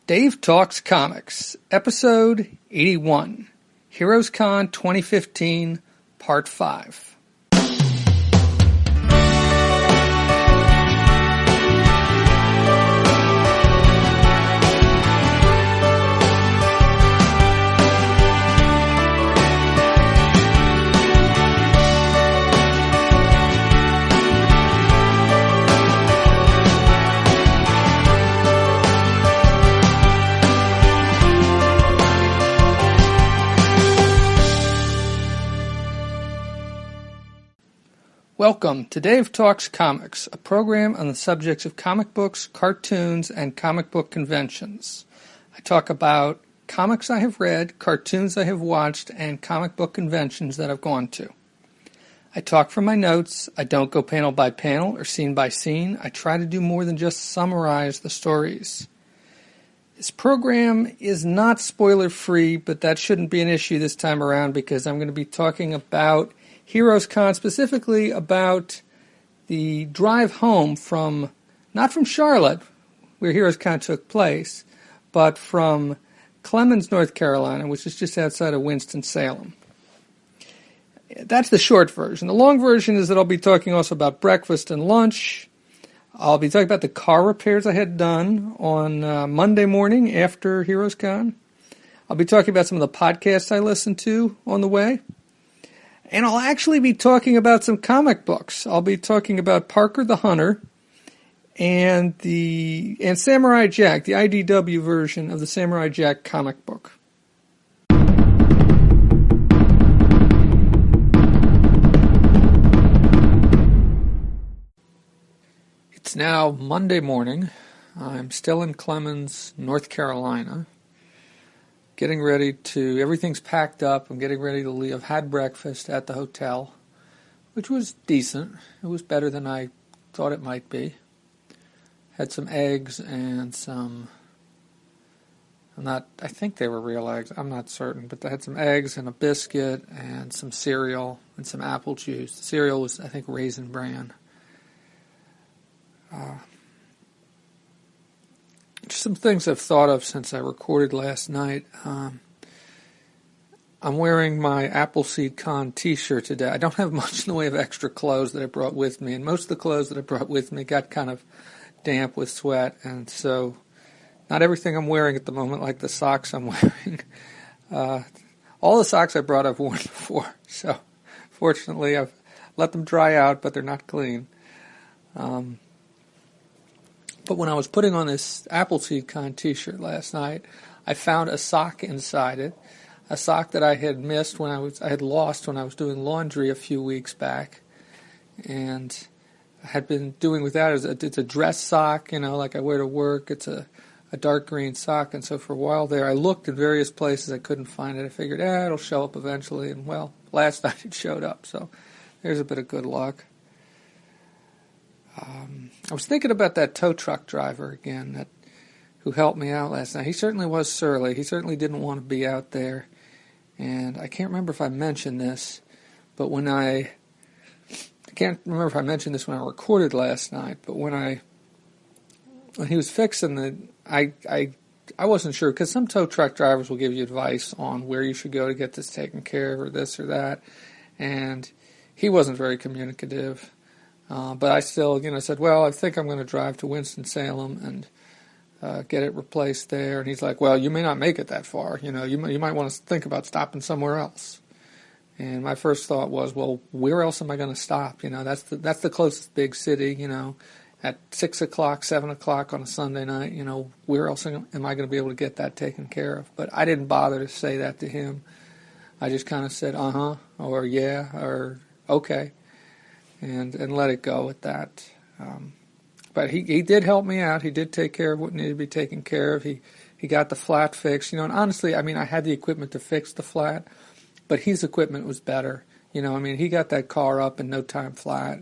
Dave Talks Comics, Episode 81, Heroes Con 2015, Part 5. Welcome to Dave Talks Comics, a program on the subjects of comic books, cartoons, and comic book conventions. I talk about comics I have read, cartoons I have watched, and comic book conventions that I've gone to. I talk from my notes. I don't go panel by panel or scene by scene. I try to do more than just summarize the stories. This program is not spoiler-free, but that shouldn't be an issue this time around because I'm going to be talking about Heroes Con, specifically about the drive home from, not from Charlotte, where Heroes Con took place, but from Clemens, North Carolina, which is just outside of Winston-Salem. That's the short version. The long version is that I'll be talking also about breakfast and lunch. I'll be talking about the car repairs I had done on Monday morning after Heroes Con. I'll be talking about some of the podcasts I listened to on the way. And I'll actually be talking about some comic books. I'll be talking about Parker the Hunter and Samurai Jack, the IDW version of the Samurai Jack comic book. It's now Monday morning. I'm still in Clemens, North Carolina. Getting ready to, everything's packed up. I'm getting ready to leave. I've had breakfast at the hotel, which was decent. It was better than I thought it might be. Had some eggs and I think they were real eggs. I'm not certain, but I had some eggs and a biscuit and some cereal and some apple juice. The cereal was, I think, Raisin Bran. Just some things I've thought of since I recorded last night. I'm wearing my Appleseed Con t-shirt today. I don't have much in the way of extra clothes that I brought with me, and most of the clothes that I brought with me got kind of damp with sweat, and so not everything I'm wearing at the moment, like the socks I'm wearing. All the socks I brought I've worn before, so fortunately I've let them dry out, but they're not clean. But when I was putting on this Appleseed Con t-shirt last night, I found a sock inside it, a sock that I had missed I had lost when I was doing laundry a few weeks back, and I had been doing with that. It's a dress sock, like I wear to work. It's a dark green sock, and so for a while there, I looked in various places. I couldn't find it. I figured, it'll show up eventually, and well, last night it showed up, so there's a bit of good luck. I was thinking about that tow truck driver again who helped me out last night. He certainly was surly. He certainly didn't want to be out there. And I can't remember if I mentioned this, but I can't remember if I mentioned this when I recorded last night, but when he was fixing I wasn't sure, because some tow truck drivers will give you advice on where you should go to get this taken care of or this or that, and he wasn't very communicative. But I still, said, well, I think I'm going to drive to Winston-Salem and get it replaced there. And he's like, well, you may not make it that far. You might want to think about stopping somewhere else. And my first thought was, well, where else am I going to stop? That's the closest big city, at 6 o'clock, 7 o'clock on a Sunday night. Where else am I going to be able to get that taken care of? But I didn't bother to say that to him. I just kind of said, or yeah, or okay. And let it go at that. But he did help me out. He did take care of what needed to be taken care of. He got the flat fixed. And honestly, I had the equipment to fix the flat, but his equipment was better. He got that car up in no time flat.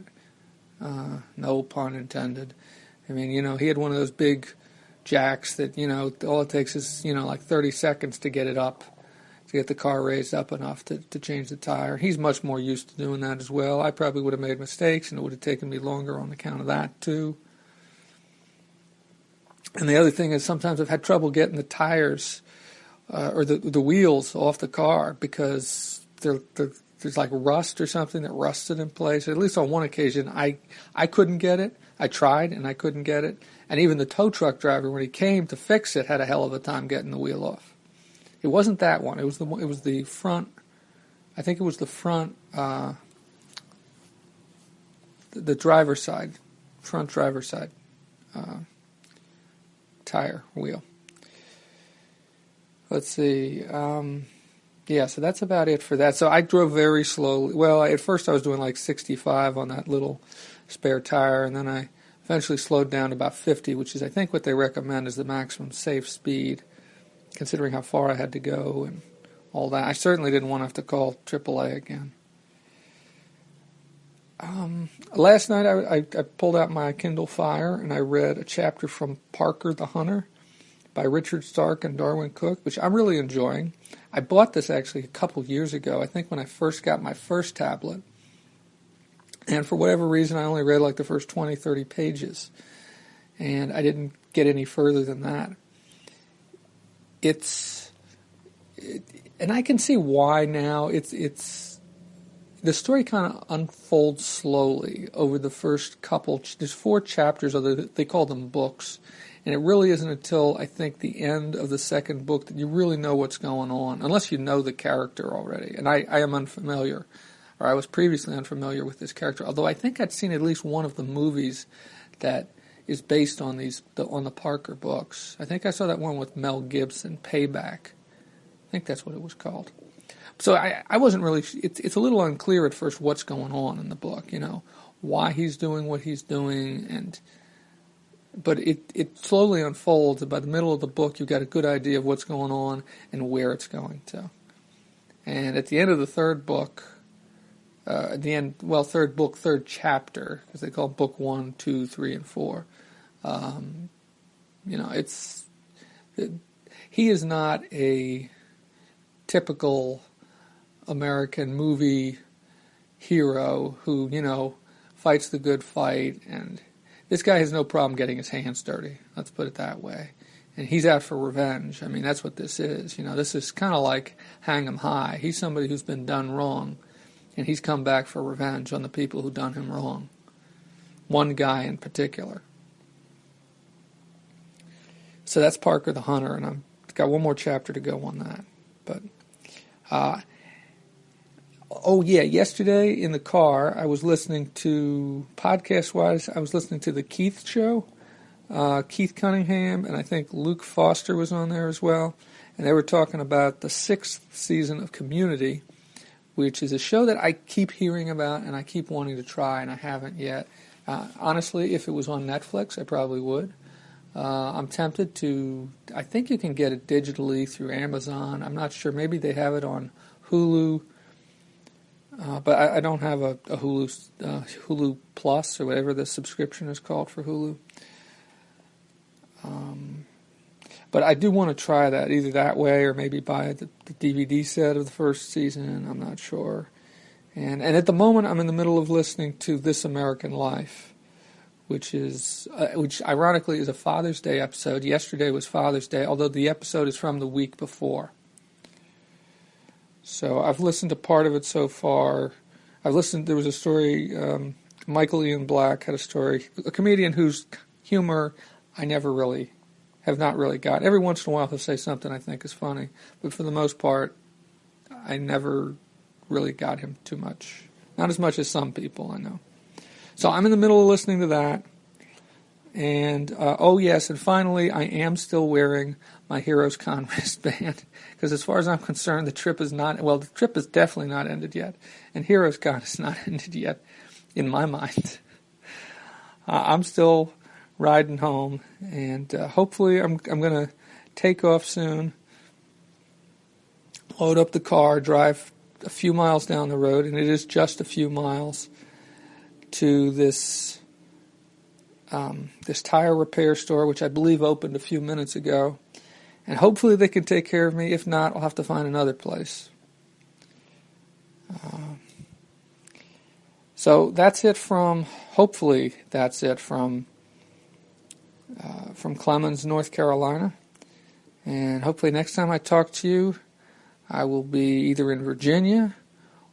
No pun intended. He had one of those big jacks that, all it takes is, like 30 seconds to get it up, to get the car raised up enough to change the tire. He's much more used to doing that as well. I probably would have made mistakes, and it would have taken me longer on account of that, too. And the other thing is sometimes I've had trouble getting the tires or the wheels off the car because there's like rust or something that rusted in place. At least on one occasion, I couldn't get it. I tried and I couldn't get it. And even the tow truck driver, when he came to fix it, had a hell of a time getting the wheel off. It wasn't that one. It was the front. I think it was the front, the driver's side, front driver's side tire wheel. Let's see. Yeah, so that's about it for that. So I drove very slowly. Well, at first I was doing like 65 on that little spare tire, and then I eventually slowed down to about 50, which is, I think, what they recommend is the maximum safe speed, considering how far I had to go and all that. I certainly didn't want to have to call AAA again. Last night I pulled out my Kindle Fire and I read a chapter from Parker the Hunter by Richard Stark and Darwin Cook, which I'm really enjoying. I bought this actually a couple years ago, I think when I first got my first tablet. And for whatever reason, I only read like the first 20, 30 pages. And I didn't get any further than that. And I can see why now. The story kind of unfolds slowly over the first couple. There's 4 chapters, they call them books. And it really isn't until, I think, the end of the second book that you really know what's going on, unless you know the character already. And I am unfamiliar, or I was previously unfamiliar with this character, although I think I'd seen at least one of the movies that is based on the Parker books. I think I saw that one with Mel Gibson, Payback. I think that's what it was called. So I wasn't really, it's a little unclear at first what's going on in the book, why he's doing what he's doing, but it slowly unfolds, and by the middle of the book you've got a good idea of what's going on and where it's going to. And at the end of the third book, third book, third chapter, because they call book 1, 2, 3, and 4, he is not a typical American movie hero who, fights the good fight, and this guy has no problem getting his hands dirty, let's put it that way. And he's out for revenge. I mean, that's what this is. This is kind of like Hang 'em High. He's somebody who's been done wrong, and he's come back for revenge on the people who done him wrong. One guy in particular. So that's Parker the Hunter, and I've got one more chapter to go on that. But, yesterday in the car, I was listening to, podcast-wise, I was listening to The Keith Show. Keith Cunningham, and I think Luke Foster was on there as well. And they were talking about the 6th season of Community, which is a show that I keep hearing about and I keep wanting to try, and I haven't yet. Honestly, if it was on Netflix, I probably would. I'm tempted to, I think you can get it digitally through Amazon. I'm not sure. Maybe they have it on Hulu. But I don't have a Hulu Plus or whatever the subscription is called for Hulu. But I do want to try that, either that way or maybe buy the DVD set of the first season. I'm not sure. And at the moment, I'm in the middle of listening to This American Life, which ironically is a Father's Day episode. Yesterday was Father's Day, although the episode is from the week before. So I've listened to part of it so far. There was a story, Michael Ian Black had a story, a comedian whose humor I have not really got. Every once in a while he'll say something I think is funny, but for the most part, I never really got him too much. Not as much as some people I know. So I'm in the middle of listening to that. And, and finally, I am still wearing my Heroes Con wristband, because as far as I'm concerned, the trip is definitely not ended yet, and Heroes Con is not ended yet, in my mind. I'm still riding home, and hopefully I'm going to take off soon, load up the car, drive a few miles down the road, and it is just a few miles, to this tire repair store, which I believe opened a few minutes ago. And hopefully they can take care of me. If not, I'll have to find another place. Hopefully that's it from from Clemens, North Carolina. And hopefully next time I talk to you, I will be either in Virginia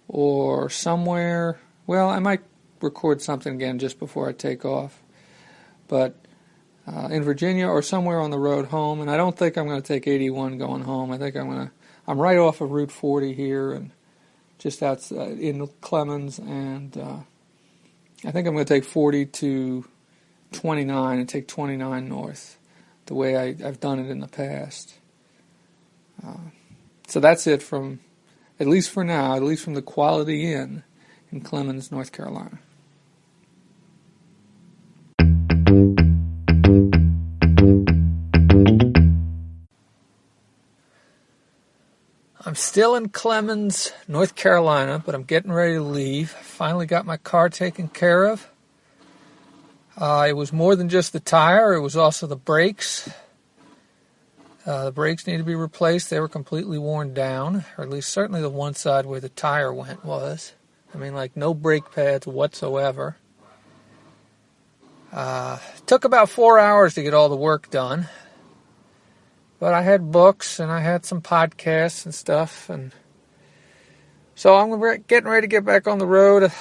or somewhere. Well, I might record something again just before I take off. But in Virginia or somewhere on the road home. And I don't think I'm going to take 81 going home. I think I'm right off of Route 40 here and just outside in Clemens. And I think I'm going to take 40 to 29 and take 29 north, the way I've done it in the past. So that's it from, at least for now, at least from the Quality Inn in Clemens, North Carolina. I'm still in Clemens, North Carolina, but I'm getting ready to leave. Finally got my car taken care of. It was more than just the tire, it was also the brakes. The brakes need to be replaced. They were completely worn down, or at least certainly the one side where the tire went was. I mean, like no brake pads whatsoever. Took about 4 hours to get all the work done. But I had books and I had some podcasts and stuff. And so I'm getting ready to get back on the road. I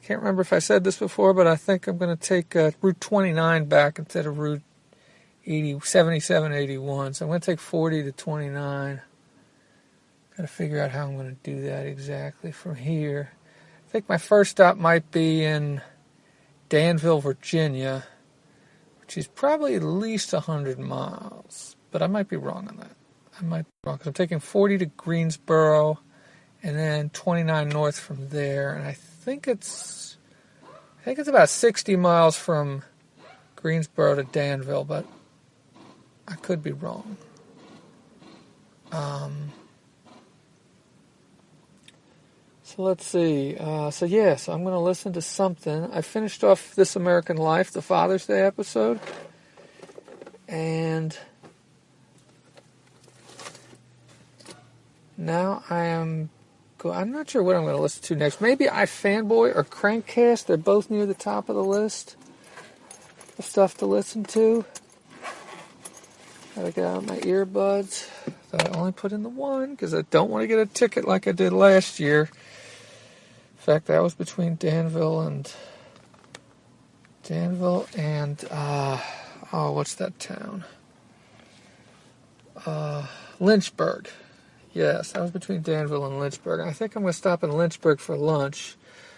can't remember if I said this before, but I think I'm going to take Route 29 back instead of Route 77, 81. So I'm going to take 40 to 29. Got to figure out how I'm going to do that exactly from here. I think my first stop might be in Danville, Virginia, which is probably at least 100 miles. But I might be wrong on that. I might be wrong because I'm taking 40 to Greensboro and then 29 north from there. And I think it's about 60 miles from Greensboro to Danville, but I could be wrong. So let's see. So I'm going to listen to something. I finished off This American Life, the Father's Day episode, and now I'm not sure what I'm going to listen to next. Maybe iFanboy or Crankcast. They're both near the top of the list of stuff to listen to. Gotta get out my earbuds that I only put in the one because I don't want to get a ticket like I did last year. In fact, that was between Danville and what's that town? Lynchburg. Yes, that was between Danville and Lynchburg. I think I'm going to stop in Lynchburg for lunch.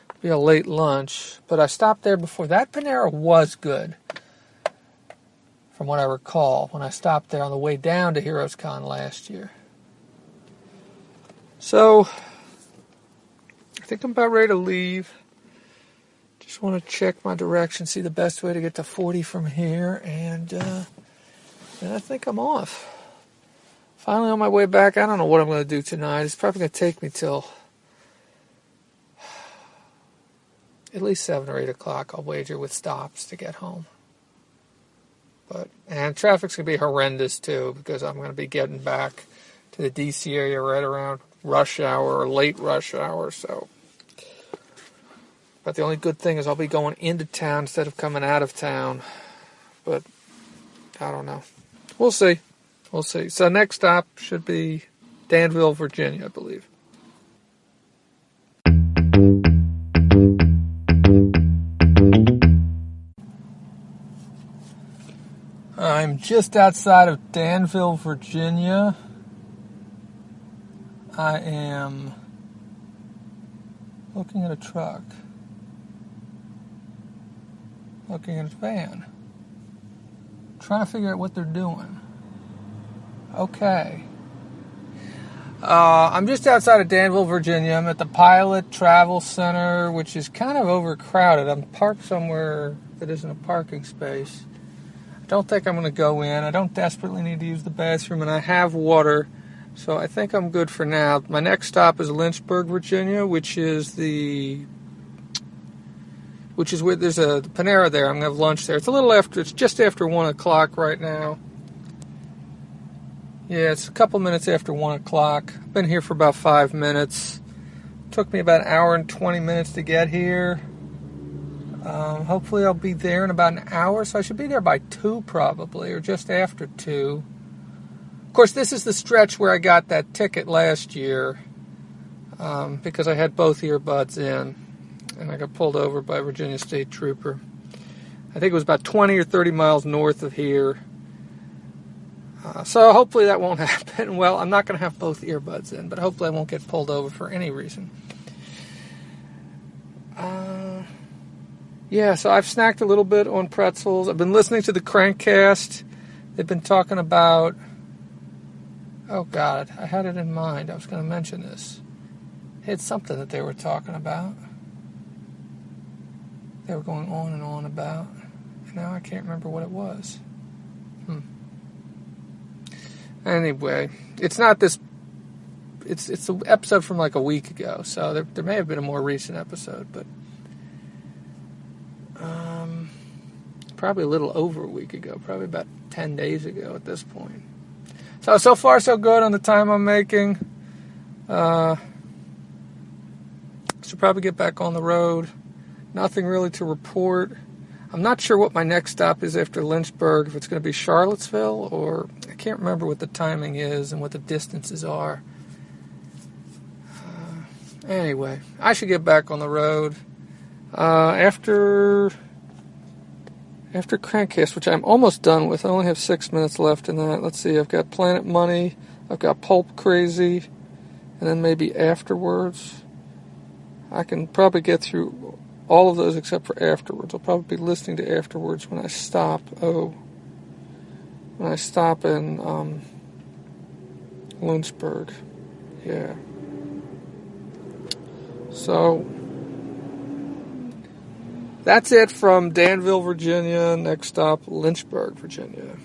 It'll be a late lunch, but I stopped there before. That Panera was good, from what I recall, when I stopped there on the way down to Heroes Con last year. So, I think I'm about ready to leave. Just want to check my direction, see the best way to get to 40 from here, and I think I'm off. Finally on my way back. I don't know what I'm going to do tonight. It's probably going to take me till at least 7 or 8 o'clock, I'll wager, with stops to get home. And traffic's going to be horrendous, too, because I'm going to be getting back to the D.C. area right around rush hour or late rush hour, so. But the only good thing is I'll be going into town instead of coming out of town. But I don't know. We'll see. We'll see. So next stop should be Danville, Virginia, I believe. I'm just outside of Danville, Virginia. I am looking at a truck. Looking at a van. Trying to figure out what they're doing. Okay. I'm just outside of Danville, Virginia. I'm at the Pilot Travel Center, which is kind of overcrowded. I'm parked somewhere that isn't a parking space. I don't think I'm going to go in. I don't desperately need to use the bathroom, and I have water, so I think I'm good for now. My next stop is Lynchburg, Virginia, which is where there's a Panera there. I'm going to have lunch there. It's just after 1 o'clock right now. Yeah, it's a couple minutes after 1 o'clock. I've been here for about 5 minutes. Took me about an hour and 20 minutes to get here. Hopefully I'll be there in about an hour, so I should be there by 2 probably, or just after 2. Of course, this is the stretch where I got that ticket last year because I had both earbuds in, and I got pulled over by a Virginia State Trooper. I think it was about 20 or 30 miles north of here. So hopefully that won't happen. Well, I'm not going to have both earbuds in, but hopefully I won't get pulled over for any reason. Yeah, so I've snacked a little bit on pretzels. I've been listening to the Crankcast. They've been talking about... Oh, God, I had it in mind. I was going to mention this. It's something that they were talking about. They were going on and on about. And now I can't remember what it was. Anyway, it's not this... It's an episode from like a week ago, so there may have been a more recent episode, but... probably a little over a week ago, probably about 10 days ago at this point. So far so good on the time I'm making. Should probably get back on the road. Nothing really to report. I'm not sure what my next stop is after Lynchburg, if it's going to be Charlottesville, or I can't remember what the timing is and what the distances are. Anyway, I should get back on the road. After Crankcast, which I'm almost done with, I only have 6 minutes left in that. Let's see, I've got Planet Money, I've got Pulp Crazy, and then maybe Afterwards. I can probably get through all of those except for Afterwards. I'll probably be listening to Afterwards when I stop. When I stop in Lynchburg. Yeah. So... that's it from Danville, Virginia. Next stop, Lynchburg, Virginia.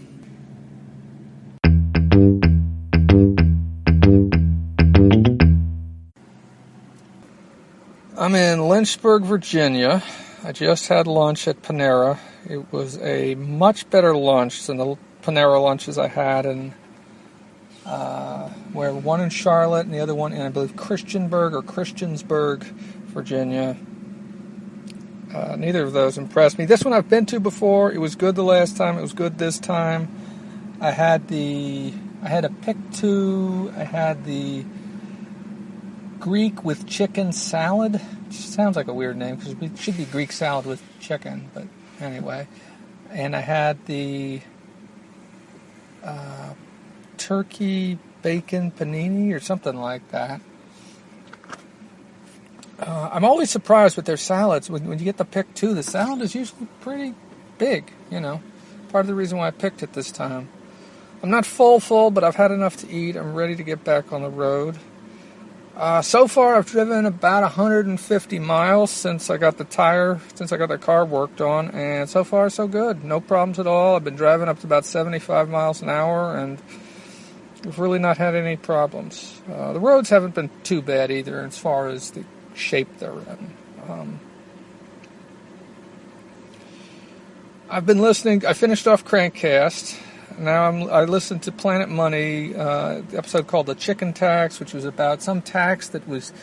I'm in Lynchburg, Virginia. I just had lunch at Panera. It was a much better lunch than the Panera lunches I had in where one in Charlotte and the other one in, I believe, Christiansburg, Virginia. Neither of those impressed me. This one I've been to before. It was good the last time. It was good this time. I had a pick two. I had the Greek with chicken salad. Which sounds like a weird name because it should be Greek salad with chicken. But anyway. And I had the turkey bacon panini or something like that. I'm always surprised with their salads. When you get the pick two, the salad is usually pretty big, Part of the reason why I picked it this time. I'm not full, but I've had enough to eat. I'm ready to get back on the road. So far, I've driven about 150 miles since I got the car worked on, and so far, so good. No problems at all. I've been driving up to about 75 miles an hour, and we've really not had any problems. The roads haven't been too bad either as far as the shape they're in. I've been listening. I finished off Crankcast. Now I listened to Planet Money, the episode called The Chicken Tax, which was about some tax that was...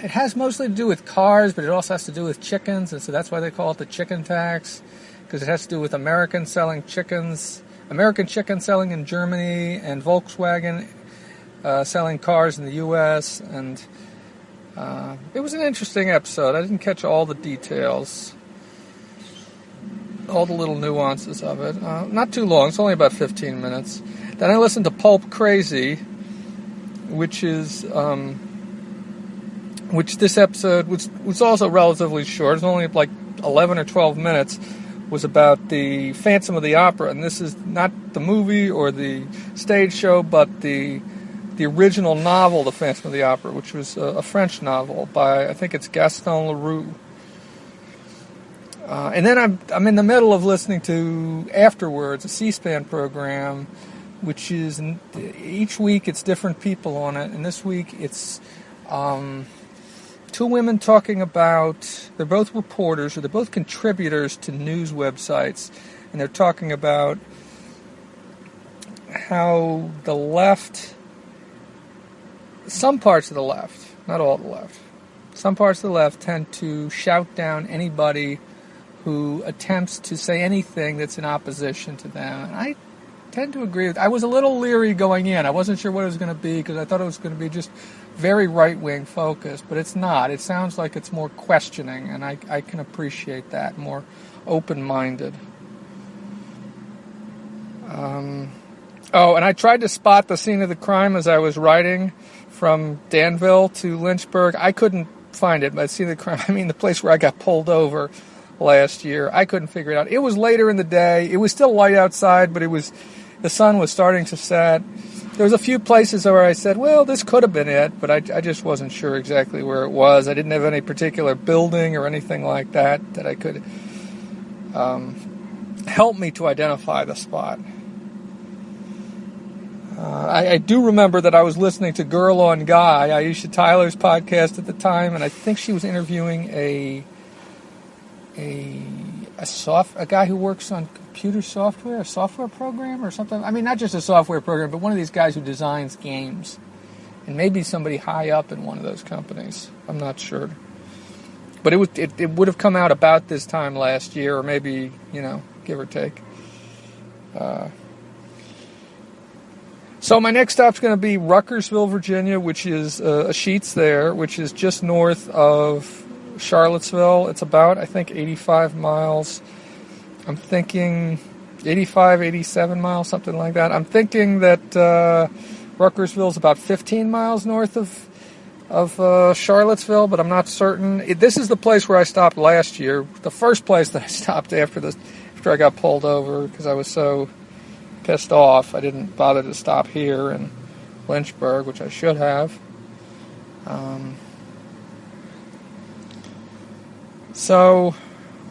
It has mostly to do with cars, but it also has to do with chickens, and so that's why they call it the chicken tax, because it has to do with American chicken selling in Germany, and Volkswagen selling cars in the U.S., and it was an interesting episode. I didn't catch all the details, all the little nuances of it. Not too long. It's only about 15 minutes. Then I listened to Pulp Crazy, which this episode was also relatively short. It was only like 11 or 12 minutes. Was about the Phantom of the Opera, and this is not the movie or the stage show, but the original novel, The Phantom of the Opera, which was a French novel by, I think it's Gaston Leroux. And then I'm in the middle of listening to Afterwards, a C-SPAN program, which is, each week it's different people on it, and this week it's two women talking about, they're both reporters, or they're both contributors to news websites, and they're talking about how the left, some parts of the left, not all the left, some parts of the left tend to shout down anybody who attempts to say anything that's in opposition to them. And I tend to agree with. I was a little leery going in. I wasn't sure what it was going to be because I thought it was going to be just very right-wing focused, but it's not. It sounds like it's more questioning, and I can appreciate that, more open-minded. And I tried to spot the scene of the crime as I was riding from Danville to Lynchburg. I couldn't find it, but the crime, the place where I got pulled over last year. I couldn't figure it out. It was later in the day. It was still light outside, but the sun was starting to set. There was a few places where I said, well, this could have been it, but I just wasn't sure exactly where it was. I didn't have any particular building or anything like that I could help me to identify the spot. I do remember that I was listening to Girl on Guy, Aisha Tyler's podcast at the time, and I think she was interviewing a guy who works on computer software, a software program or something. Not just a software program, but one of these guys who designs games. And maybe somebody high up in one of those companies. I'm not sure. But it would have come out about this time last year, or maybe, give or take. So my next stop's going to be Ruckersville, Virginia, which is a Sheetz there, which is just north of Charlottesville. It's about, I think, 85 miles. I'm thinking 85, 87 miles, something like that. I'm thinking that Ruckersville is about 15 miles north of Charlottesville, but I'm not certain. This is the place where I stopped last year. The first place that I stopped after I got pulled over because I was so pissed off. I didn't bother to stop here in Lynchburg, which I should have. So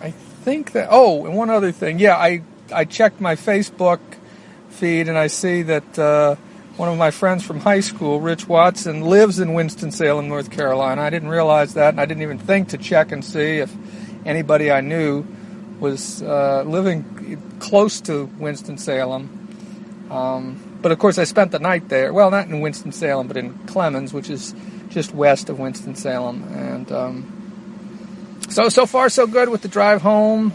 I think that, and one other thing. Yeah, I checked my Facebook feed and I see that one of my friends from high school, Rich Watson, lives in Winston-Salem, North Carolina. I didn't realize that, and I didn't even think to check and see if anybody I knew was living close to Winston-Salem. But of course I spent the night there. Well, not in Winston-Salem, but in Clemens, which is just west of Winston-Salem. And so far so good with the drive home.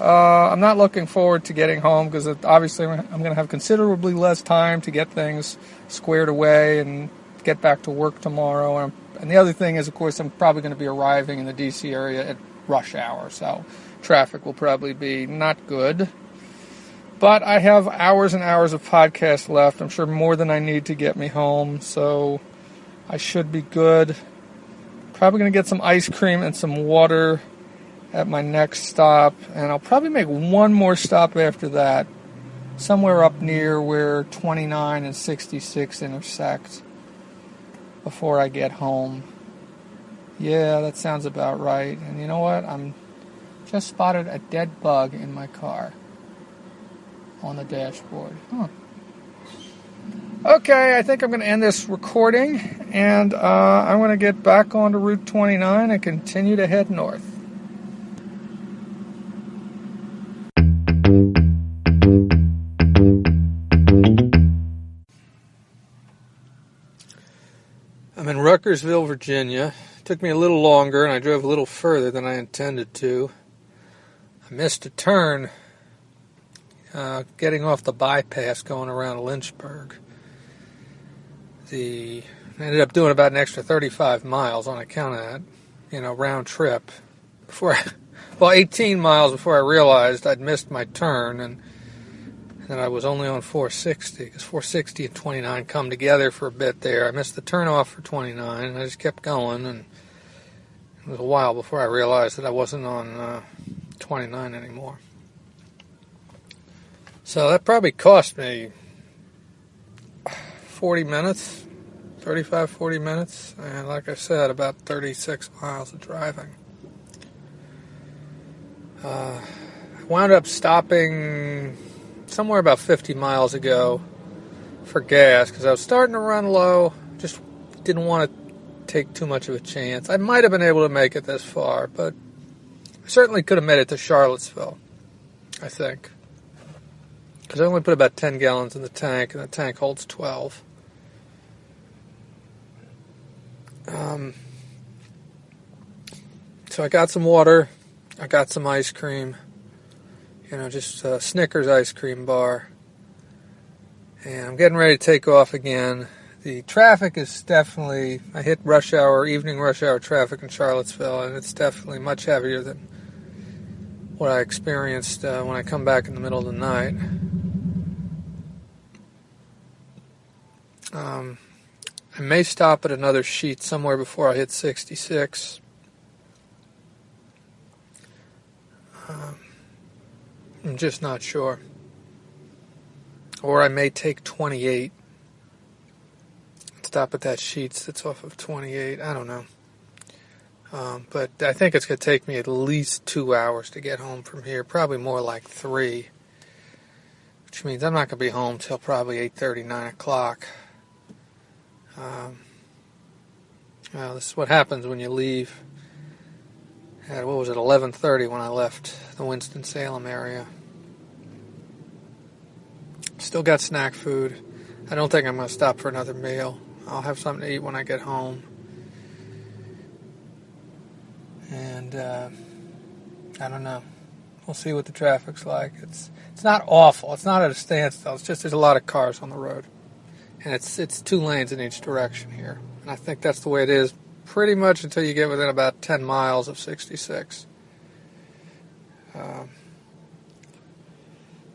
I'm not looking forward to getting home because obviously I'm going to have considerably less time to get things squared away and get back to work tomorrow. And the other thing is, of course, I'm probably going to be arriving in the D.C. area at rush hour, so traffic will probably be not good. But I have hours and hours of podcast left. I'm sure more than I need to get me home, so I should be good. Probably going to get some ice cream and some water at my next stop, and I'll probably make one more stop after that, somewhere up near where 29 and 66 intersect before I get home. Yeah, that sounds about right. And you know what? I'm just spotted a dead bug in my car on the dashboard. Okay, I think I'm going to end this recording, and I'm going to get back onto Route 29 and continue to head north. I'm in Ruckersville, Virginia. It took me a little longer, and I drove a little further than I intended to. I missed a turn getting off the bypass going around Lynchburg. I ended up doing about an extra 35 miles on account of that, round trip. 18 miles before I realized I'd missed my turn, and I was only on 460, because 460 and 29 come together for a bit there. I missed the turnoff for 29, and I just kept going, and it was a while before I realized that I wasn't on 29 anymore. So that probably cost me 40 minutes, 35, 40 minutes, and like I said, about 36 miles of driving. I wound up stopping somewhere about 50 miles ago for gas because I was starting to run low, just didn't want to take too much of a chance. I might have been able to make it this far, but I certainly could have made it to Charlottesville, I think. Because I only put about 10 gallons in the tank, and the tank holds 12. so I got some water. I got some ice cream. Just a Snickers ice cream bar. And I'm getting ready to take off again. The traffic is definitely, I hit evening rush hour traffic in Charlottesville, and it's definitely much heavier than what I experienced when I come back in the middle of the night. I may stop at another sheet somewhere before I hit 66. I'm just not sure. Or I may take 28. Stop at that sheets that's off of 28. I don't know. But I think it's going to take me at least 2 hours to get home from here. Probably more like 3. Which means I'm not going to be home till probably 8:30, 9 o'clock. This is what happens when you leave at, 11:30 when I left the Winston-Salem area. Still got snack food. I don't think I'm going to stop for another meal. I'll have something to eat when I get home. And I don't know. We'll see what the traffic's like. It's not awful. It's not at a standstill. It's just there's a lot of cars on the road. And it's 2 lanes in each direction here. And I think that's the way it is pretty much until you get within about 10 miles of 66.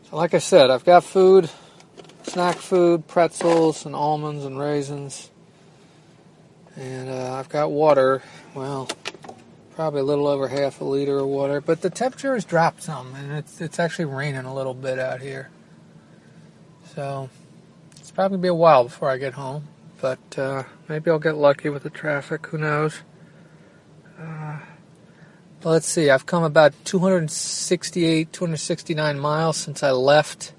So like I said, I've got food, snack food, pretzels and almonds and raisins. And I've got water, probably a little over half a liter of water. But the temperature has dropped some, and it's actually raining a little bit out here. So it's probably be a while before I get home. But maybe I'll get lucky with the traffic. Who knows? Well, let's see. I've come about 269 miles since I left.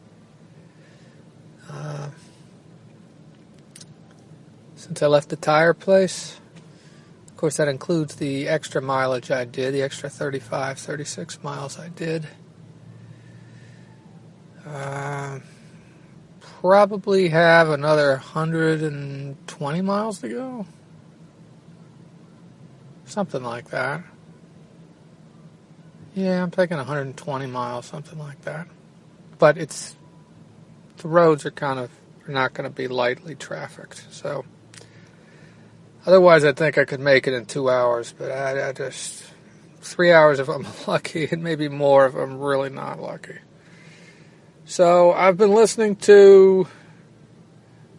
The tire place. Of course, that includes the extra mileage I did, the extra 36 miles I did. Probably have another 120 miles to go. Something like that. Yeah, I'm thinking 120 miles, something like that. But the roads are not going to be lightly trafficked. So, otherwise I think I could make it in 2 hours, but I just, 3 hours if I'm lucky, and maybe more if I'm really not lucky. So, I've been listening to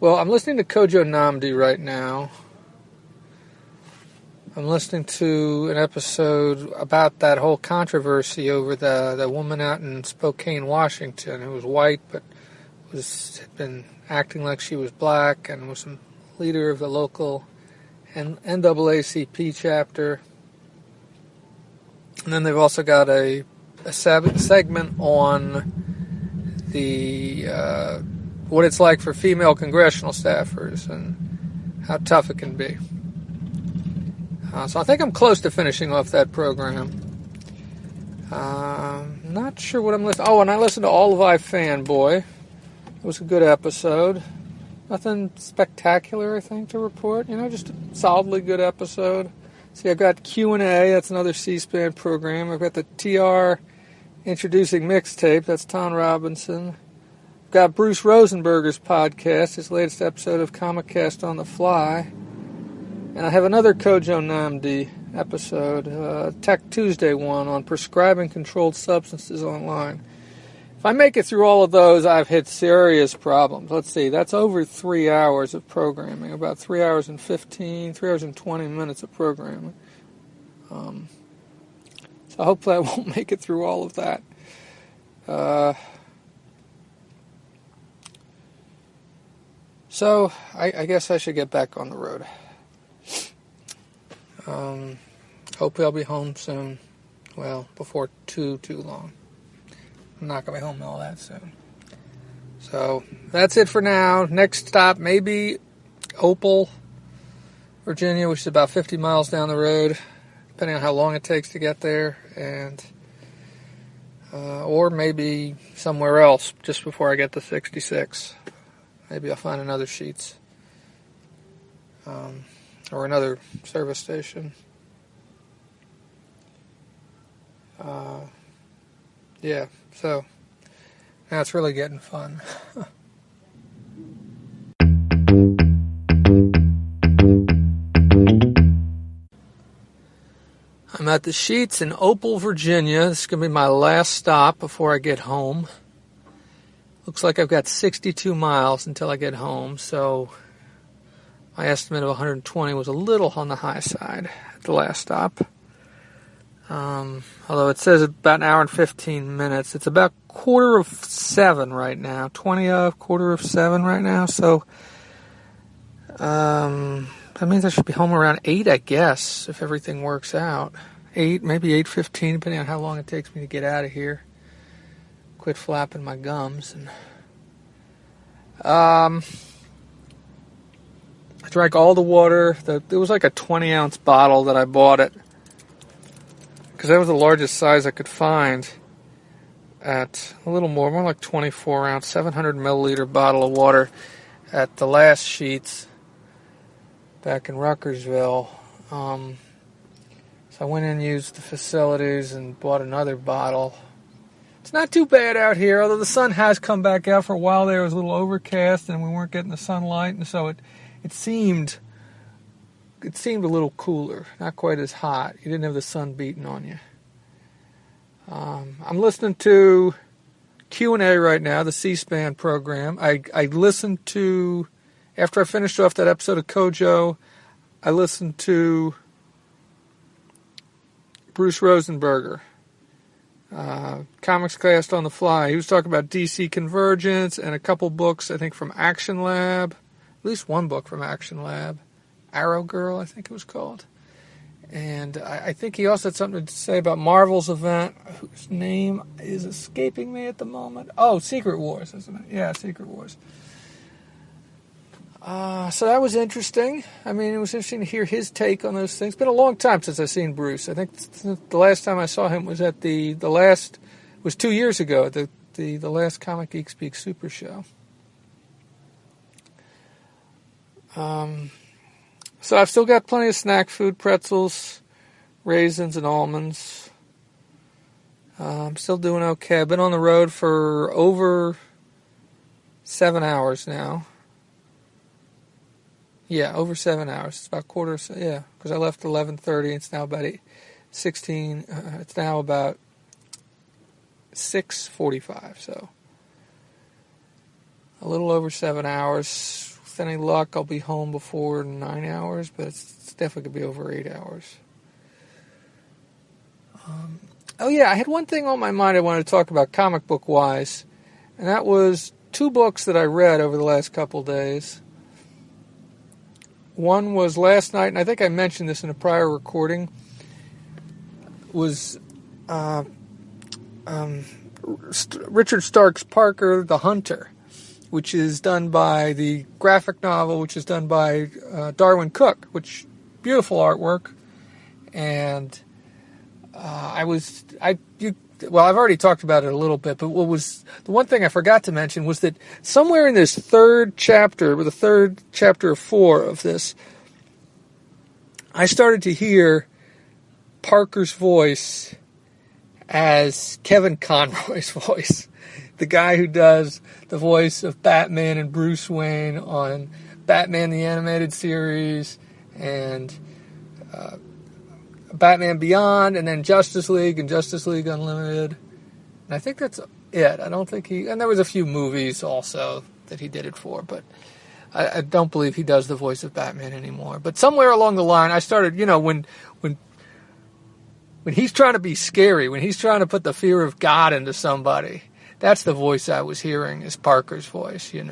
Kojo Nnamdi right now. I'm listening to an episode about that whole controversy over the woman out in Spokane, Washington, who was white but had been acting like she was black and was some leader of the local NAACP chapter. And then they've also got a segment on the what it's like for female congressional staffers and how tough it can be. So I think I'm close to finishing off that program. Not sure what I'm listening. Oh, and I listened to All of I Fanboy. It was a good episode. Nothing spectacular, I think, to report. Just a solidly good episode. See, I've got Q&A. That's another C-SPAN program. I've got the TR Introducing Mixtape. That's Tom Robinson. I've got Bruce Rosenberger's podcast, his latest episode of Comicast on the Fly. And I have another Kojo Nnamdi episode, Tech Tuesday one, on prescribing controlled substances online. If I make it through all of those, I've hit serious problems. Let's see, that's over 3 hours of programming, about 3 hours and 20 minutes of programming. So hopefully I won't make it through all of that. So I guess I should get back on the road. Hopefully I'll be home soon. Well, before too long. I'm not going to be home all that soon. So, that's it for now. Next stop, maybe Opal, Virginia, which is about 50 miles down the road, depending on how long it takes to get there. And or maybe somewhere else just before I get to 66. Maybe I'll find another Sheetz. Or another service station. Yeah, so now it's really getting fun. I'm at the Sheets in Opal, Virginia. This is going to be my last stop before I get home. Looks like I've got 62 miles until I get home, so my estimate of 120 was a little on the high side at the last stop. Although it says about an hour and 15 minutes. It's about 6:45 right now. 6:45 right now. So that means I should be home around 8, I guess, if everything works out. 8, maybe 8:15, depending on how long it takes me to get out of here. Quit flapping my gums. And I drank all the water. There was like a 20-ounce bottle that I bought it, because that was the largest size I could find, at a little more like 24-ounce, 700 milliliter bottle of water at the last Sheets back in Ruckersville. So I went in and used the facilities and bought another bottle. It's not too bad out here, although the sun has come back out. For a while there. It was a little overcast and we weren't getting the sunlight, and so it seemed a little cooler, not quite as hot. You didn't have the sun beating on you. I'm listening to Q&A right now, the C-SPAN program. I listened to, after I finished off that episode of Kojo, I listened to Bruce Rosenberger, Comics Cast on the Fly. He was talking about DC Convergence and a couple books, I think, from Action Lab. At least one book from Action Lab. Arrow Girl, I think it was called. And I think he also had something to say about Marvel's event, whose name is escaping me at the moment. Oh, Secret Wars, isn't it? Yeah, Secret Wars. So that was interesting. I mean, it was interesting to hear his take on those things. It's been a long time since I've seen Bruce. I think the last time I saw him was at was 2 years ago, at the last Comic Geek Speak Super Show. So I've still got plenty of snack food, pretzels, raisins, and almonds. I'm still doing okay. I've been on the road for over 7 hours now. Yeah, over 7 hours. It's about because I left at 11:30. It's now about 16. It's now about 6:45. So a little over 7 hours. With any luck, I'll be home before 9 hours, but it's definitely going to be over 8 hours. I had one thing on my mind I wanted to talk about comic book-wise, and that was 2 books that I read over the last couple days. One was last night, and I think I mentioned this in a prior recording, was Richard Stark's Parker the Hunter, which is done by the graphic novel, which is done by Darwin Cook, which beautiful artwork. And I've already talked about it a little bit, but the one thing I forgot to mention was that somewhere in this third chapter, or the third chapter of 4 of this, I started to hear Parker's voice as Kevin Conroy's voice. The guy who does the voice of Batman and Bruce Wayne on Batman the Animated Series and Batman Beyond, and then Justice League and Justice League Unlimited. And I think that's it. I don't think and there was a few movies also that he did it for, but I don't believe he does the voice of Batman anymore. But somewhere along the line, I started, when he's trying to be scary, when he's trying to put the fear of God into somebody, that's the voice I was hearing, is Parker's voice, and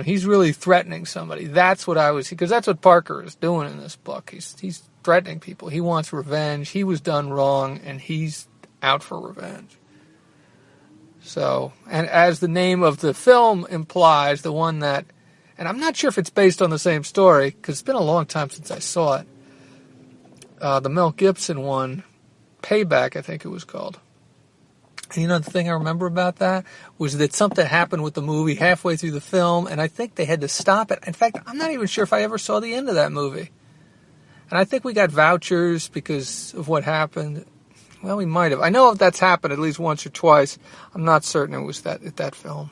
he's really threatening somebody. That's what because that's what Parker is doing in this book. He's threatening people. He wants revenge. He was done wrong, and he's out for revenge. So, and as the name of the film implies, the one that, and I'm not sure if it's based on the same story, because it's been a long time since I saw it. The Mel Gibson one, Payback, I think it was called. And the thing I remember about that was that something happened with the movie halfway through the film, and I think they had to stop it. In fact, I'm not even sure if I ever saw the end of that movie. And I think we got vouchers because of what happened. Well, we might have. I know if that's happened at least once or twice. I'm not certain it was that film.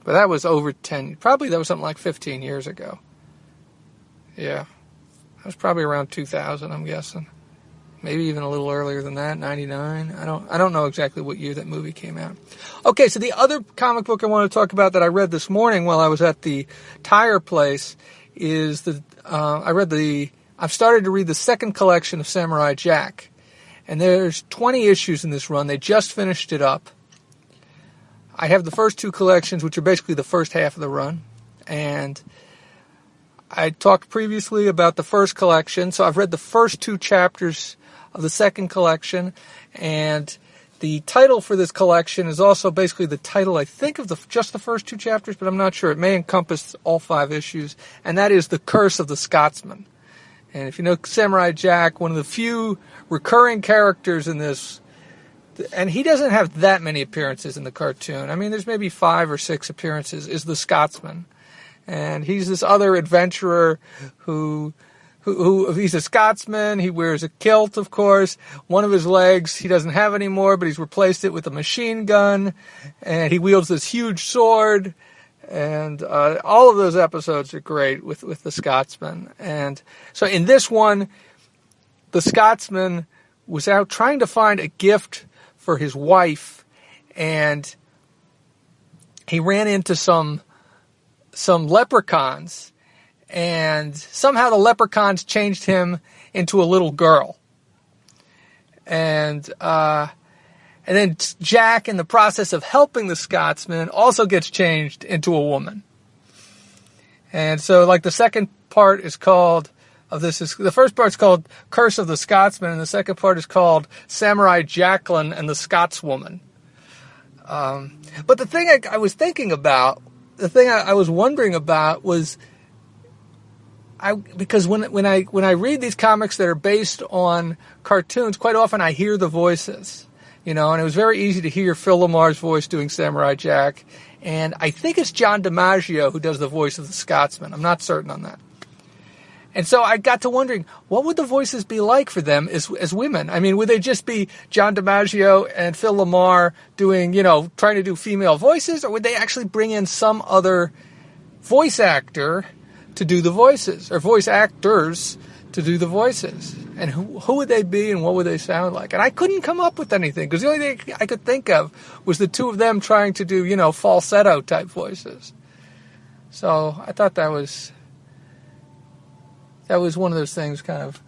But that was over 10. Probably that was something like 15 years ago. Yeah. That was probably around 2000, I'm guessing. Maybe even a little earlier than that, 99. I don't know exactly what year that movie came out. Okay, so the other comic book I want to talk about that I read this morning while I was at the tire place is I've started to read the second collection of Samurai Jack. And there's 20 issues in this run. They just finished it up. I have the first two collections, which are basically the first half of the run. And I talked previously about the first collection, so I've read the first two chapters of the second collection, and the title for this collection is also basically the title, I think, of just the first two chapters, but I'm not sure. It may encompass all 5 issues, and that is The Curse of the Scotsman. And if you know Samurai Jack, one of the few recurring characters in this, and he doesn't have that many appearances in the cartoon. I mean, there's maybe 5 or 6 appearances, is the Scotsman. And he's this other adventurer who he's a Scotsman. He wears a kilt, of course. One of his legs he doesn't have anymore, but he's replaced it with a machine gun. And he wields this huge sword. And all of those episodes are great with the Scotsman. And so in this one, the Scotsman was out trying to find a gift for his wife. And he ran into some leprechauns, and somehow the leprechauns changed him into a little girl. And then Jack, in the process of helping the Scotsman, also gets changed into a woman. And so, like, the second part is called, the first part's called Curse of the Scotsman, and the second part is called Samurai Jacqueline and the Scotswoman. But the thing I was thinking about, the thing I was wondering about was, because when I read these comics that are based on cartoons, quite often I hear the voices, and it was very easy to hear Phil Lamar's voice doing Samurai Jack, and I think it's John DiMaggio who does the voice of the Scotsman. I'm not certain on that. And so I got to wondering, what would the voices be like for them as women? I mean, would they just be John DiMaggio and Phil Lamar doing, trying to do female voices? Or would they actually bring in some other voice actor to do the voices? Or voice actors to do the voices? And who would they be and what would they sound like? And I couldn't come up with anything, because the only thing I could think of was the two of them trying to do, falsetto type voices. So I thought that was one of those things kind of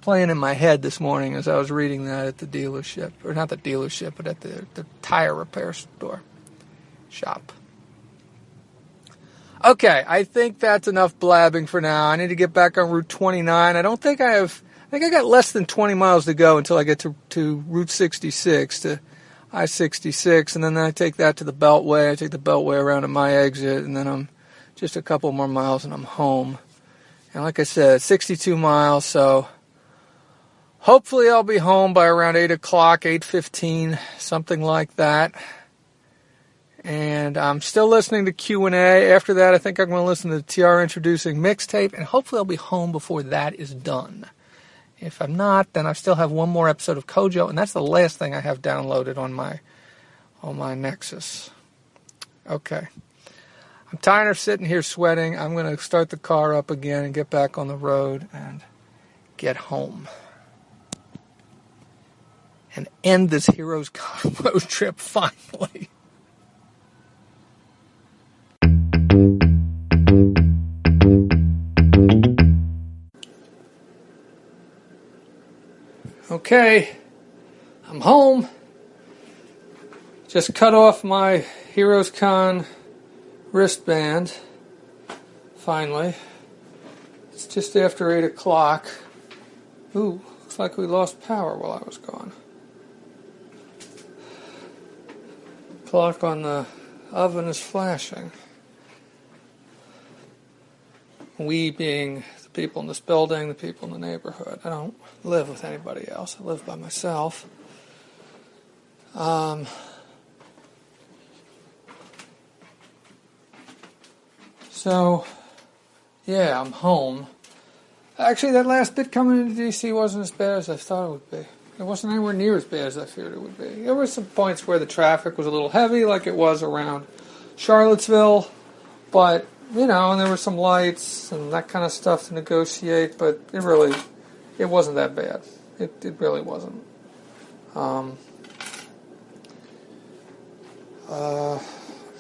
playing in my head this morning as I was reading that at the dealership. Or not the dealership, but at the tire repair shop. Okay, I think that's enough blabbing for now. I need to get back on Route 29. I think I got less than 20 miles to go until I get to Route 66, to I-66, and then I take that to the Beltway. I take the Beltway around to my exit, and then I'm just a couple more miles and I'm home. And like I said, 62 miles, so hopefully I'll be home by around 8 o'clock, 8:15, something like that. And I'm still listening to Q&A. After that, I think I'm going to listen to the TR Introducing mixtape, and hopefully I'll be home before that is done. If I'm not, then I still have one more episode of Kojo, and that's the last thing I have downloaded on my Nexus. Okay. I'm tired of sitting here sweating. I'm going to start the car up again and get back on the road and get home. And end this Heroes Con road trip finally. Okay, I'm home. Just cut off my Heroes Con wristband, finally. It's just after 8 o'clock. Ooh, looks like we lost power while I was gone. Clock on the oven is flashing. We being the people in this building, the people in the neighborhood. I don't live with anybody else. I live by myself. So, yeah, I'm home. Actually, that last bit coming into DC wasn't as bad as I thought it would be. It wasn't anywhere near as bad as I feared it would be. There were some points where the traffic was a little heavy, like it was around Charlottesville, but, and there were some lights and that kind of stuff to negotiate, but it wasn't that bad. It really wasn't.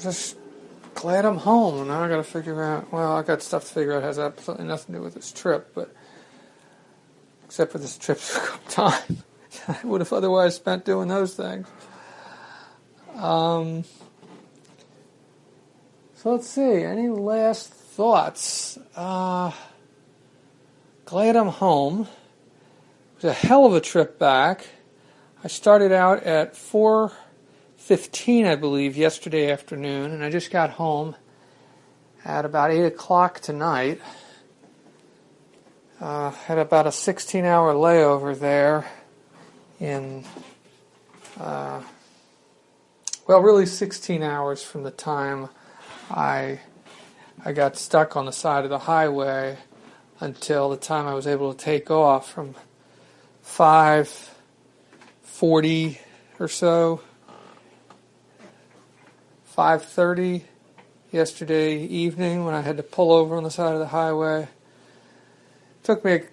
Just glad I'm home. Now I got to figure out, I got stuff to figure out. It has absolutely nothing to do with this trip, but except for this trip took up time. I would have otherwise spent doing those things. So let's see. Any last thoughts? Glad I'm home. It was a hell of a trip back. I started out at 4:15, I believe, yesterday afternoon, and I just got home at about 8 o'clock tonight. Had about a 16-hour layover there in, really 16 hours from the time I got stuck on the side of the highway until the time I was able to take off from 5:40 or so, 5:30 yesterday evening when I had to pull over on the side of the highway. It took me,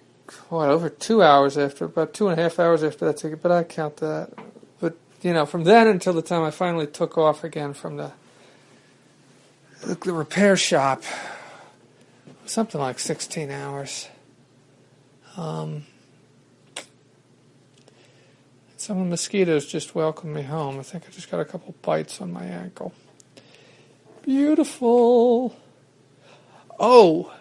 over 2 hours after, about 2.5 hours after that ticket, but I count that. But, from then until the time I finally took off again from the repair shop, something like 16 hours. Some of the mosquitoes just welcomed me home. I think I just got a couple bites on my ankle. Beautiful. Oh,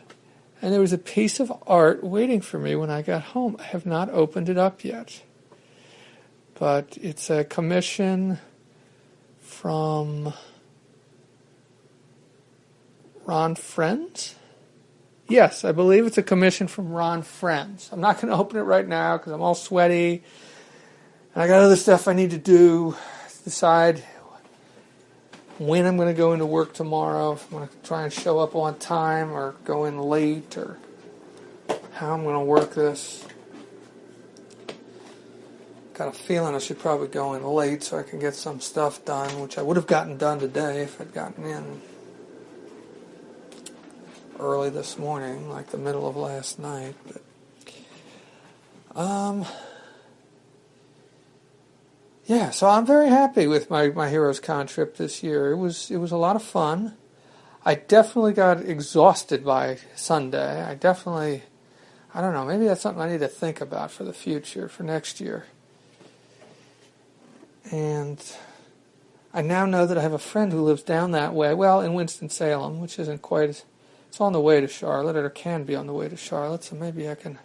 and there was a piece of art waiting for me when I got home. I have not opened it up yet. But it's a commission from Ron Friends? Yes, I believe it's a commission from Ron Friends. I'm not going to open it right now because I'm all sweaty. And I got other stuff I need to do. Decide when I'm going to go into work tomorrow. If I'm going to try and show up on time or go in late or how I'm going to work this. Got a feeling I should probably go in late so I can get some stuff done, which I would have gotten done today if I'd gotten in early this morning, like the middle of last night. But yeah, so I'm very happy with my Heroes Con trip this year. It was a lot of fun. I definitely got exhausted by Sunday. I don't know, maybe that's something I need to think about for the future, for next year. And I now know that I have a friend who lives down that way, in Winston-Salem, which isn't quite as... It's on the way to Charlotte, or can be on the way to Charlotte, so maybe I can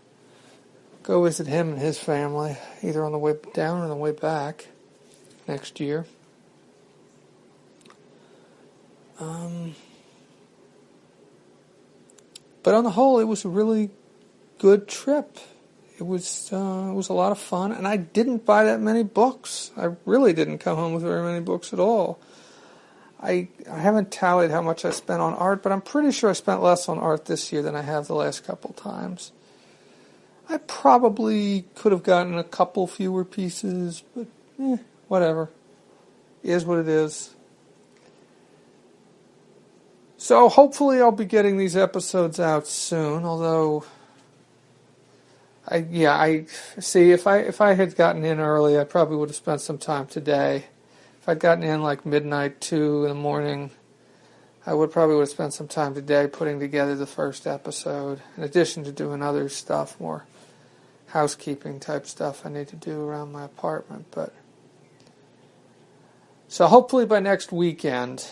go visit him and his family, either on the way down or on the way back next year. But on the whole, it was a really good trip. It was a lot of fun, and I didn't buy that many books. I really didn't come home with very many books at all. I haven't tallied how much I spent on art, but I'm pretty sure I spent less on art this year than I have the last couple times. I probably could have gotten a couple fewer pieces, but whatever. It is what it is. So hopefully I'll be getting these episodes out soon, although I see if I had gotten in early, I probably would have spent some time today. If I'd gotten in like midnight, 2 in the morning, I would have spent some time today putting together the first episode, in addition to doing other stuff, more housekeeping type stuff I need to do around my apartment. So hopefully by next weekend,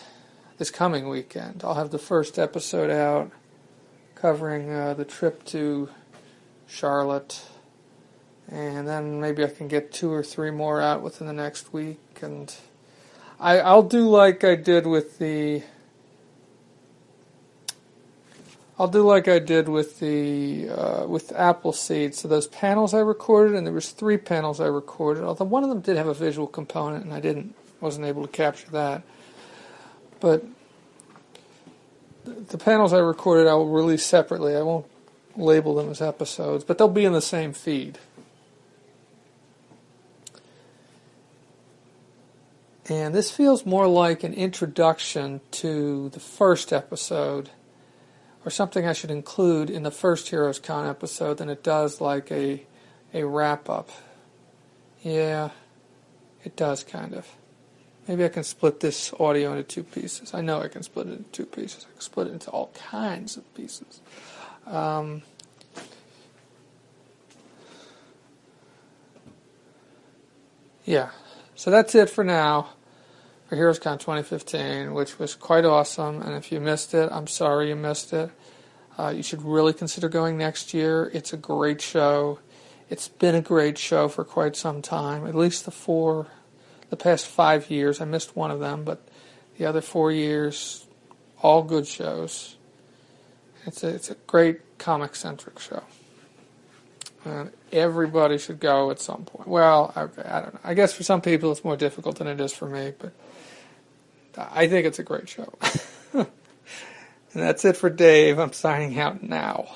this coming weekend, I'll have the first episode out covering the trip to Charlotte, and then maybe I can get 2 or 3 more out within the next week, and I'll do like I did with the with Appleseed. So those panels I recorded, and there was 3 panels I recorded. Although one of them did have a visual component, and I wasn't able to capture that. But the panels I recorded, I will release separately. I won't label them as episodes, but they'll be in the same feed. And this feels more like an introduction to the first episode, or something I should include in the first Heroes Con episode, than it does like a wrap-up. Yeah, it does kind of. Maybe I can split this audio into two pieces. I know I can split it into two pieces. I can split it into all kinds of pieces. Yeah, so that's it for now for HeroesCon 2015, which was quite awesome. And if you missed it, I'm sorry you missed it. You should really consider going next year. It's a great show. It's been a great show for quite some time, at least the past 5 years. I missed one of them, but the other 4 years, all good shows. It's a great comic-centric show. And everybody should go at some point. Well, okay, I don't know. I guess for some people it's more difficult than it is for me, but I think it's a great show. And that's it for Dave. I'm signing out now.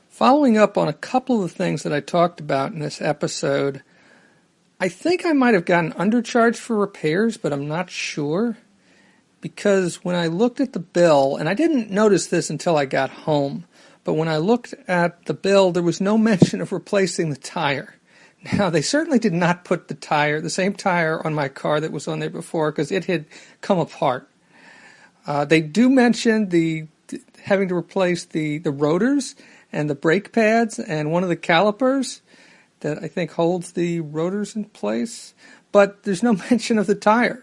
Following up on a couple of the things that I talked about in this episode, I think I might have gotten undercharged for repairs, but I'm not sure. Because when I looked at the bill, and I didn't notice this until I got home, but when I looked at the bill, there was no mention of replacing the tire. Now, they certainly did not put the same tire on my car that was on there before, because it had come apart. They do mention having to replace the rotors and the brake pads and one of the calipers that I think holds the rotors in place, but there's no mention of the tire.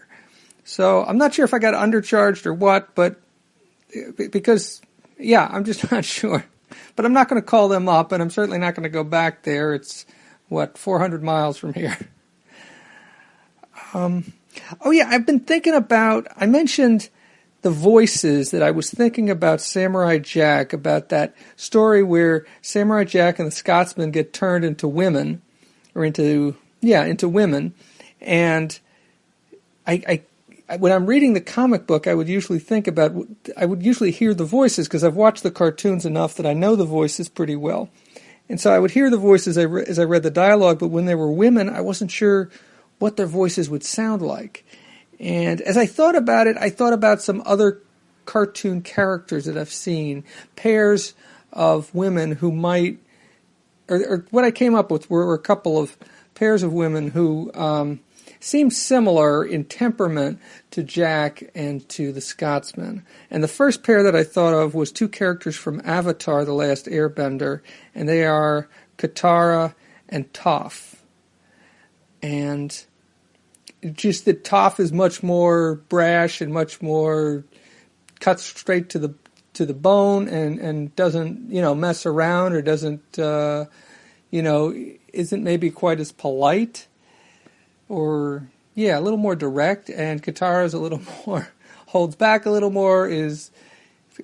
So I'm not sure if I got undercharged or what, but because, yeah, I'm just not sure. But I'm not going to call them up, and I'm certainly not going to go back there. It's, 400 miles from here. Oh yeah, I've been thinking about, I mentioned the voices that I was thinking about Samurai Jack, about that story where Samurai Jack and the Scotsman get turned into women, or into women, and I when I'm reading the comic book, I would usually hear the voices, because I've watched the cartoons enough that I know the voices pretty well. And so I would hear the voices as I read the dialogue, but when they were women, I wasn't sure what their voices would sound like. And as I thought about it, I thought about some other cartoon characters that I've seen, pairs of women who might, or what I came up with were a couple of pairs of women who seem similar in temperament to Jack and to the Scotsman. And the first pair that I thought of was two characters from Avatar: The Last Airbender, and they are Katara and Toph. And just that Toph is much more brash and much more cuts straight to the bone, and doesn't mess around, or doesn't isn't maybe quite as polite, or a little more direct. And Katara is a little more holds back a little more, is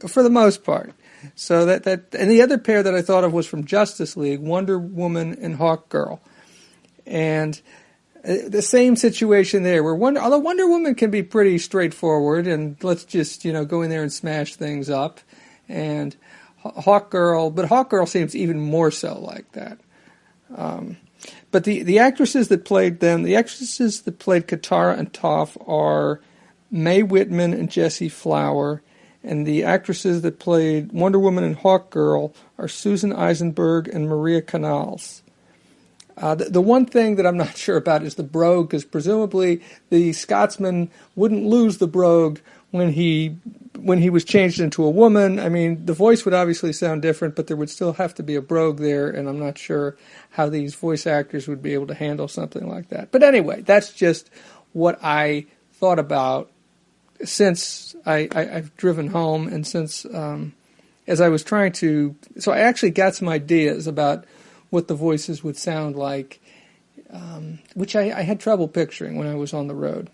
for the most part. So that and the other pair that I thought of was from Justice League, Wonder Woman and Hawkgirl. And the same situation there, where although Wonder Woman can be pretty straightforward and let's just go in there and smash things up, and Hawkgirl seems even more so like that. But the actresses that played Katara and Toph are Mae Whitman and Jessie Flower, and the actresses that played Wonder Woman and Hawkgirl are Susan Eisenberg and Maria Canals. The one thing that I'm not sure about is the brogue, because presumably the Scotsman wouldn't lose the brogue when he was changed into a woman. I mean, the voice would obviously sound different, but there would still have to be a brogue there, and I'm not sure how these voice actors would be able to handle something like that. But anyway, that's just what I thought about since I've driven home, and since as I was trying to... So I actually got some ideas about what the voices would sound like, which I had trouble picturing when I was on the road.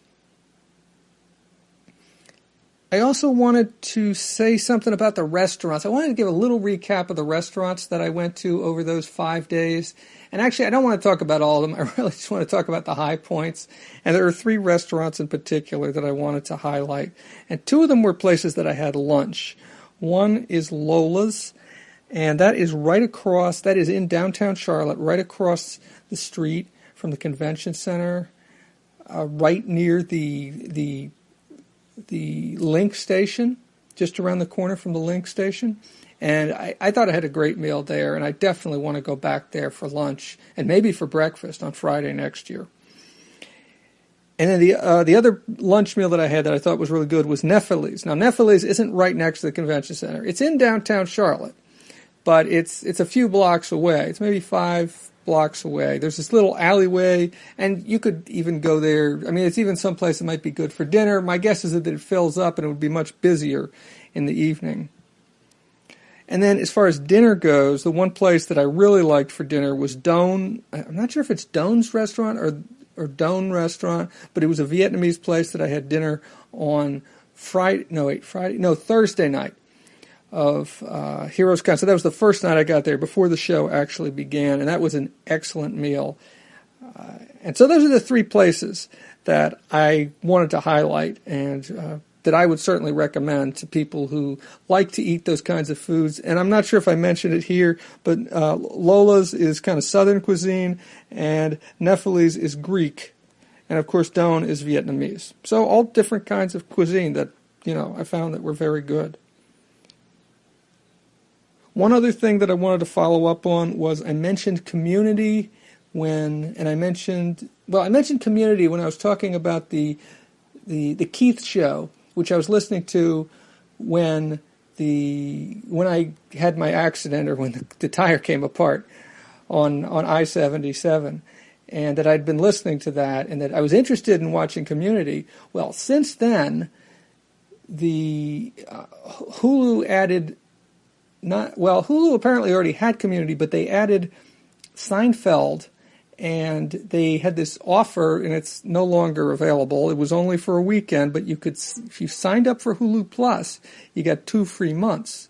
I also wanted to say something about the restaurants. I wanted to give a little recap of the restaurants that I went to over those 5 days. And actually, I don't want to talk about all of them. I really just want to talk about the high points. And there are 3 restaurants in particular that I wanted to highlight. And 2 of them were places that I had lunch. One is Lola's, and that is that is in downtown Charlotte, right across the street from the convention center, right near the Link station, just around the corner from the Link station. And I thought I had a great meal there, and I definitely want to go back there for lunch and maybe for breakfast on Friday next year. And then the other lunch meal that I had that I thought was really good was Neffele's. Now, Neffele's isn't right next to the convention center. It's in downtown Charlotte, but it's a few blocks away. It's maybe 5 blocks away. There's this little alleyway, and you could even go there. I mean, it's even someplace that might be good for dinner. My guess is that it fills up, and it would be much busier in the evening. And then as far as dinner goes, the one place that I really liked for dinner was Doan. I'm not sure if it's Doan's restaurant or Doan restaurant, but it was a Vietnamese place that I had dinner on Thursday night of Heroes Con. So that was the first night I got there before the show actually began, and that was an excellent meal. And so those are the 3 places that I wanted to highlight and that I would certainly recommend to people who like to eat those kinds of foods. And I'm not sure if I mentioned it here, but Lola's is kind of Southern cuisine, and Neffele's is Greek, and of course Doan is Vietnamese. So all different kinds of cuisine that, I found that were very good. One other thing that I wanted to follow up on was I mentioned Community I mentioned Community when I was talking about the Keith show, which I was listening to when I had my accident, or when the tire came apart on I-77, and that I'd been listening to that, and that I was interested in watching Community. Well, since then, the Hulu added Hulu apparently already had Community, but they added Seinfeld. And they had this offer, and it's no longer available. It was only for a weekend, but if you signed up for Hulu Plus, you got 2 free months.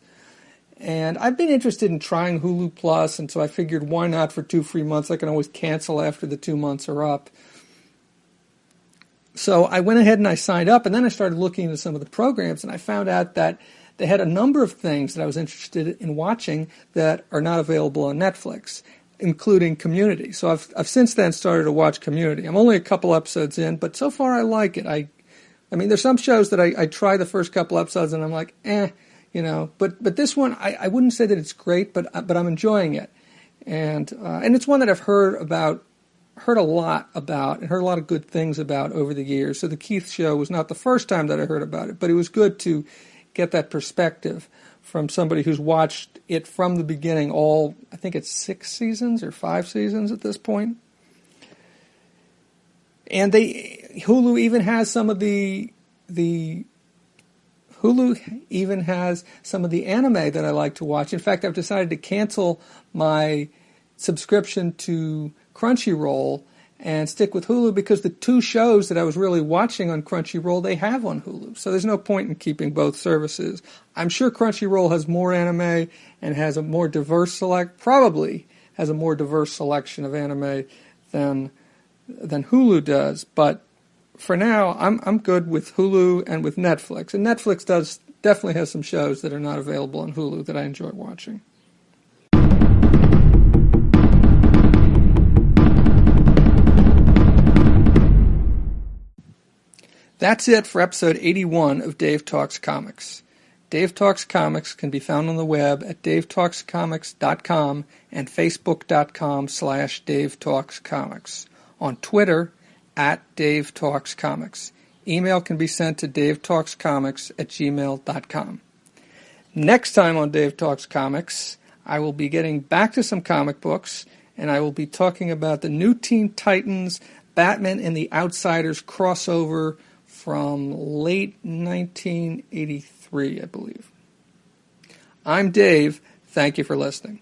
And I've been interested in trying Hulu Plus, and so I figured, why not for 2 free months? I can always cancel after the 2 months are up. So I went ahead and I signed up, and then I started looking into some of the programs, and I found out that they had a number of things that I was interested in watching that are not available on Netflix, including Community. So I've since then started to watch Community. I'm only a couple episodes in, but so far I like it. I mean, there's some shows that I try the first couple episodes and I'm like, But this one, I wouldn't say that it's great, but I'm enjoying it, and it's one that I've heard a lot about, and heard a lot of good things about over the years. So the Keith show was not the first time that I heard about it, but it was good to get that perspective from somebody who's watched it from the beginning, I think it's 6 seasons or 5 seasons at this point. And Hulu even has some of the anime that I like to watch. In fact, I've decided to cancel my subscription to Crunchyroll and stick with Hulu, because the 2 shows that I was really watching on Crunchyroll, they have on Hulu. So there's no point in keeping both services. I'm sure Crunchyroll has more anime and has a more diverse selection of anime than Hulu does. But for now, I'm good with Hulu and with Netflix. And Netflix definitely has some shows that are not available on Hulu that I enjoy watching. That's it for episode 81 of Dave Talks Comics. Dave Talks Comics can be found on the web at davetalkscomics.com and facebook.com/DaveTalksComics. On Twitter, @DaveTalksComics. Email can be sent to davetalkscomics@gmail.com. Next time on Dave Talks Comics, I will be getting back to some comic books, and I will be talking about the new Teen Titans Batman and the Outsiders crossover from late 1983, I believe. I'm Dave. Thank you for listening.